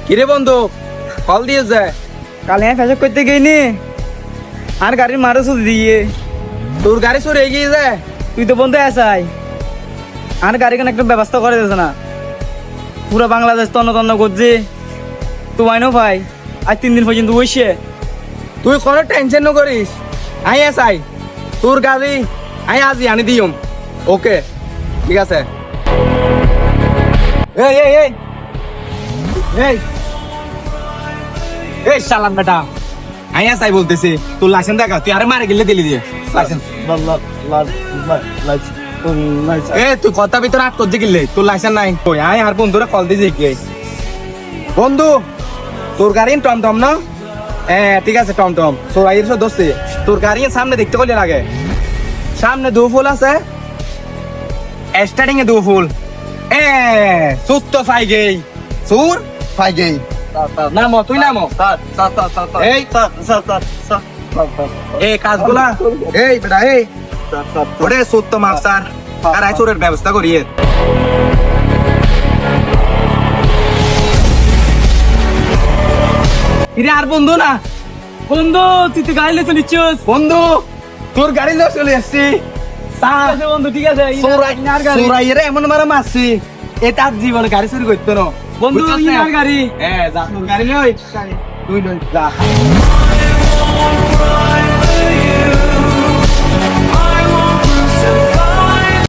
কিরে বন্ধু কল দিয়ে যায় কালে আমি ফেসক করতে গেইনি আর গাড়ির মারো শুধু দিয়ে তোর গাড়ি সরে এগিয়ে যায় তুই তো বন্ধু আসাই আর গাড়ি কেন একটা ব্যবস্থা করে দিস না পুরো বাংলাদেশ তন্ন তন্ন করছে তুই আইনো ভাই আজ 3 দিন পর্যন্ত বসে তুই কোনো টেনশন ন করিস আই আসাই তোর গাড়ি আই আজি আনি দিম ওকে ঠিক আছে এই এই এই এই এই শালাম বেটা আই আসাই বলতেছি তোর লাইসেন্স দেখা তুই আরে মারে গেলে দিলি দিয়ে লাইসেন্স এ তুই কথা ভিতরে আট করতে গেলে তোর লাইসেন্স নাই কই আই আর বন্ধুরা কল দিয়ে কি বন্ধু তোর গাড়ি টমটম না হ্যাঁ ঠিক আছে টমটম সোরাইয়ের সব দোষে তোর গাড়ি সামনে দেখতে করলে লাগে সামনে 2 ফুল আছে স্টার্টিং এ 2 ফুল এ সুস্থ ফাই গেই সুর ফাই গেই নামো তুই নামো এই এই কাজগুলা এই বেটা এই ওরে সত্য মাপ স্যার আর আইসুরের ব্যবস্থা করিয়ে ইরে আর বন্ধু না বন্ধু তুই তো গাড়ি লেছে নিচ্ছিস বন্ধু তোর গাড়ি নিয়ে চলে আসছি বন্ধু ঠিক আছে সোরাইয়ের এমন মারা মারছি এটা জীবনে গাড়ি চুরি করতো না বন্ধু বুঝছস না? গাড়ি হ্যাঁ যা তোর গাড়ি লই তুই লই যা